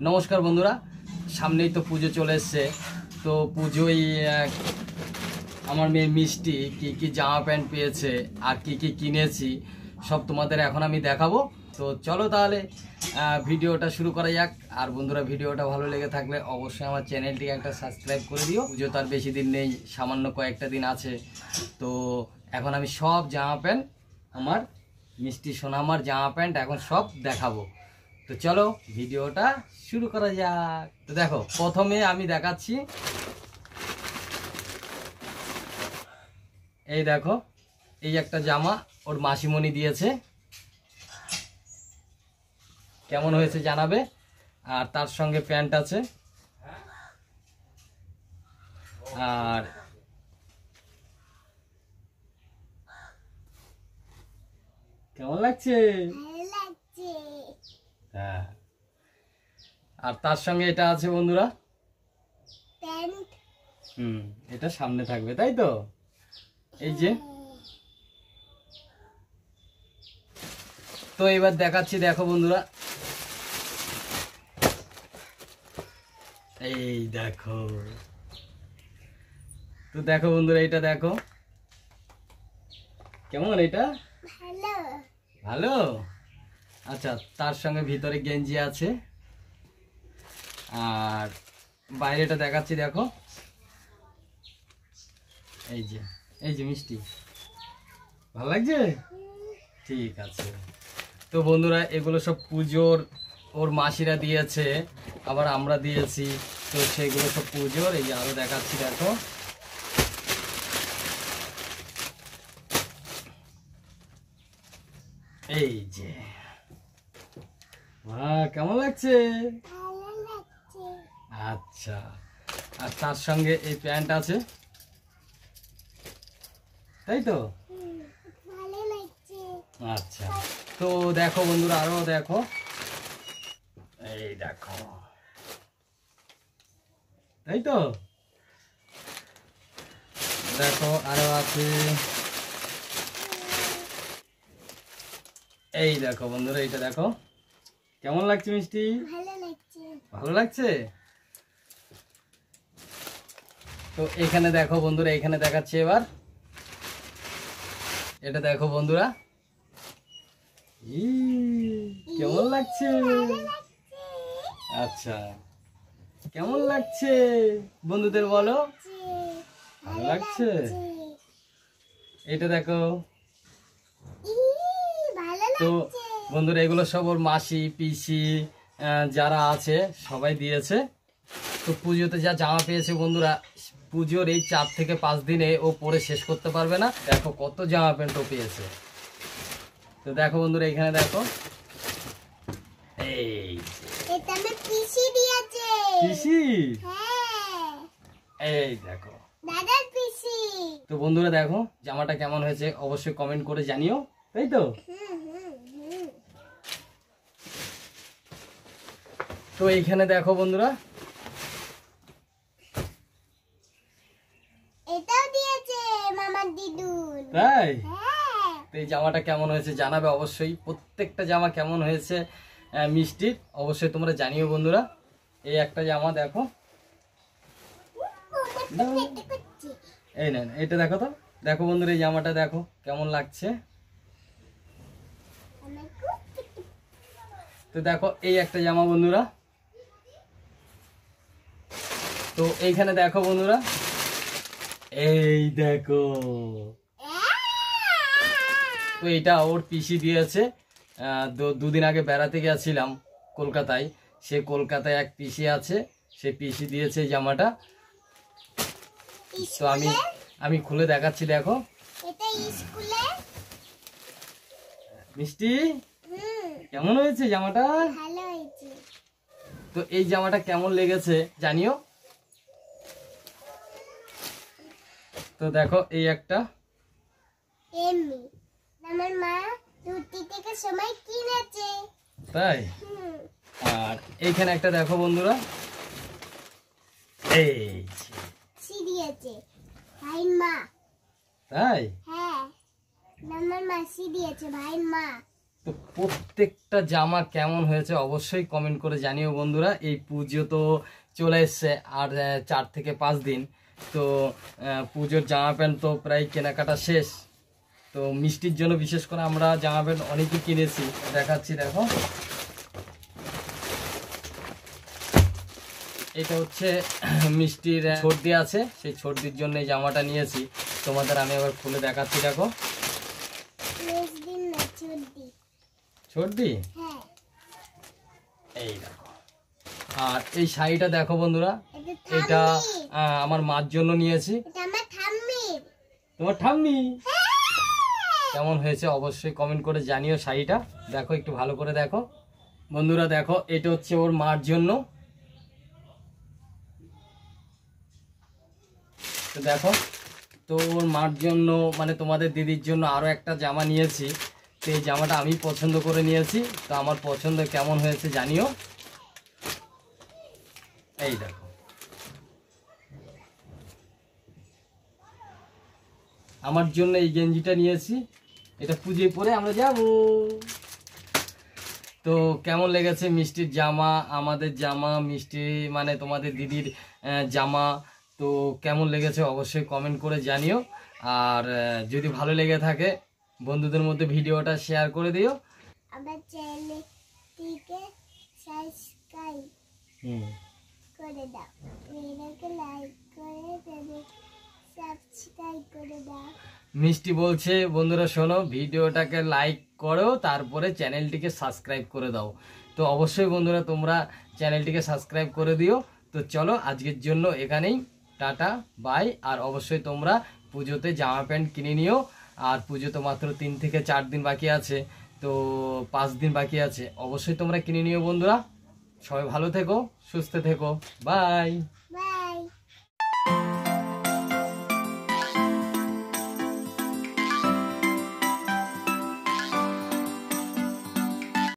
নমস্কার বন্ধুরা, সামনেই তো পুজো চলে এসছে। তো পুজোয় আমার মেয়ে মিষ্টি কি কি জামা প্যান্ট পেয়েছে আর কি কি কিনেছি সব তোমাদের এখন আমি দেখাবো। তো চলো তাহলে ভিডিওটা শুরু করা যাক। আর বন্ধুরা, ভিডিওটা ভালো লেগে থাকলে অবশ্যই আমার চ্যানেলটিকে একটা সাবস্ক্রাইব করে দিও। পুজো তার বেশি দিন নেই, সামান্য কয়েকটা দিন আছে। তো এখন আমি সব জামা প্যান্ট আমার মিষ্টি সোনামার জামা প্যান্ট এখন সব দেখাবো। তো চলো ভিডিওটা শুরু করা যাক। তো দেখো, প্রথমে আমি দেখাচ্ছি, এই দেখো, এই একটা জামা ওর মাসিমণি দিয়েছে, কেমন হয়েছে জানাবে। আর তার সঙ্গে প্যান্ট আছে। আর কেমন লাগছে? হ্যাঁ, আর তার সঙ্গে এটা আছে বন্ধুরা, এটা সামনে থাকবে, তাই তো? এই যে, তো এবার দেখাচ্ছি, দেখো বন্ধুরা, এই দেখো। তো দেখো বন্ধুরা, এটা দেখো কেমন, এটা ভালো। আচ্ছা, তার সঙ্গে ভিতরে গেঞ্জি আছে। আর বাইরেটা দেখাচ্ছি, দেখো, এই যে, এই যে মিষ্টি, ভালো লাগছে? ঠিক আছে। তো বন্ধুরা, এগুলো সব পুজোর ওর মাসিরা দিয়েছে, আবার আমরা দিয়েছি। তো সেগুলো সব পুজোর। এই যে আরো দেখাচ্ছি, দেখো, এই যে, কেমন লাগছে? আচ্ছা, আর তার সঙ্গে এই প্যান্ট আছে, তাই তো? আচ্ছা, তো দেখো বন্ধুরা, আরো দেখো, এই দেখো, তাই তো? দেখো আরো আছে, এই দেখো বন্ধুরা, এইটা দেখো, কেমন লাগছে মিষ্টি? ভালো লাগছে। তো এখানে দেখো বন্ধুরা, এখানে দেখাচ্ছি এবার, এটা দেখো বন্ধুরা, কেমন লাগছে? আচ্ছা, কেমন লাগছে বন্ধুদের বলো? ভালো লাগছে। এটা দেখো। তো বন্ধুরা, এগুলো সব ওর মাসি পিসি যারা আছে সবাই দিয়েছে। তো পুজোতে যা জামা পেয়েছে বন্ধুরা, পুজোর এই 4 থেকে 5 দিনে ও পরে শেষ করতে পারবে না। দেখো কত জামা প্যান্ট ও পেয়েছে। তো দেখো বন্ধুরা, এখানে দেখো, এই এটা আমি পিসি দিয়েছে। পিসি? হ্যাঁ, এই দেখো, দাদার পিসি। তো বন্ধুরা দেখো, জামাটা কেমন হয়েছে অবশ্যই কমেন্ট করে জানিও, তাই তো? তো এইখানে দেখো বন্ধুরা, এটাও দিয়েছে মামার দিদুন। তাই? হ্যাঁ, তো এই জামাটা কেমন হয়েছে জানাবে অবশ্যই। প্রত্যেকটা জামা কেমন হয়েছে মিষ্টির অবশ্যই তোমরা জানিও বন্ধুরা। এই একটা জামা দেখো, এই না, এটা দেখো, তো দেখো বন্ধুরা, এই জামাটা দেখো কেমন লাগছে। তো দেখো, এই একটা জামা বন্ধুরা। তো এইখানে দেখো বন্ধুরা, এই দেখো, তো এটা ওর পিসি দিয়েছে। দুদিন আগে বেড়াতে গেছিলাম কলকাতায়, সে কলকাতায় এক পিসি আছে, সে পিসি দিয়েছে এই জামাটা। তো আমি খুলে দেখাচ্ছি, দেখো, এটা স্কুলে। মিষ্টি কেমন হয়েছে জামাটা? ভালো হয়েছে। তো এই জামাটা কেমন লেগেছে জানিও। তো দেখো, এই একটা, এমনি আমার মা ছুটি থেকে সময় কিনেছে, তাই? আর এইখানে একটা দেখো বন্ধুরা, এই সি দিয়েছে ভাই মা। তাই? হ্যাঁ, আমার মাসি দিয়েছে ভাই মা। তো তো প্রত্যেকটা জামা কেমন হয়েছে অবশ্যই কমেন্ট করে জানিও বন্ধুরা। এই পুজো তো চলে এসছে আর 4 থেকে 5 দিন। তো পুজোর জামা প্যান্ট তো প্রায় কেনাকাটা শেষ। তো মিষ্টির জন্য বিশেষ করে আমরা জামা প্যান্ট অনেকই কিনেছি, দেখাচ্ছি দেখো। এটা হচ্ছে মিষ্টির সর্দি আছে, সেই সর্দির জন্য এই জামাটা নিয়েছি। তোমাদের আমি আবার খুলে দেখাচ্ছি দেখো। সর্দি হ্যাঁ, এই দেখো। আর এই শাড়িটা দেখো বন্ধুরা, এটা আমার মার জন্য নিয়েছি। এটা আমার ঠাম্মির। তোমার ঠাম্মি হ্যাঁ। কেমন হয়েছে অবশ্যই কমেন্ট করে জানিও। শাড়িটা দেখো, একটু ভালো করে দেখো বন্ধুরা। দেখো এটা হচ্ছে ওর মার জন্য। তো দেখো, তো ওর মার জন্য মানে তোমাদের দিদির জন্য আরো একটা জামা নিয়েছি। তো এই জামাটা আমি পছন্দ করে নিয়েছি। তো আমার পছন্দ কেমন হয়েছে জানিও। এই দেখো, আমার জন্য এই গেঞ্জিটা নিয়েছি। এটা পুজোয় পরে আমরা যাব। তো কেমন লেগেছে মিষ্টির জামা, আমাদের জামা, মিষ্টি মানে তোমাদের দিদির জামা, তো কেমন লেগেছে অবশ্যই কমেন্ট করে জানিও। আর যদি ভালো লেগে থাকে বন্ধুদের মধ্যে ভিডিওটা শেয়ার করে দিও। আমার চ্যানেলটিকে সাবস্ক্রাইব করে দাও, ভিডিওকে লাইক করে দেবে, সাবস্ক্রাইব করে দাও। মিষ্টি বলছে বন্ধুরা শোনো, ভিডিওটাকে লাইক করো, তারপরে চ্যানেলটিকে সাবস্ক্রাইব করে দাও। তো অবশ্যই বন্ধুরা তোমরা চ্যানেলটিকে সাবস্ক্রাইব করে দিও। তো চলো আজকের জন্য এখানেই, টাটা বাই। আর অবশ্যই তোমরা পুজোতে জামা প্যান্ট কিনে নিও। আর পুজো তো মাত্র 3 থেকে 4 দিন বাকি আছে, তো 5 দিন বাকি আছে। অবশ্যই তোমরা কিনে নিও বন্ধুরা। সবাই ভালো থেকো, সুস্থ থেকো, বাই।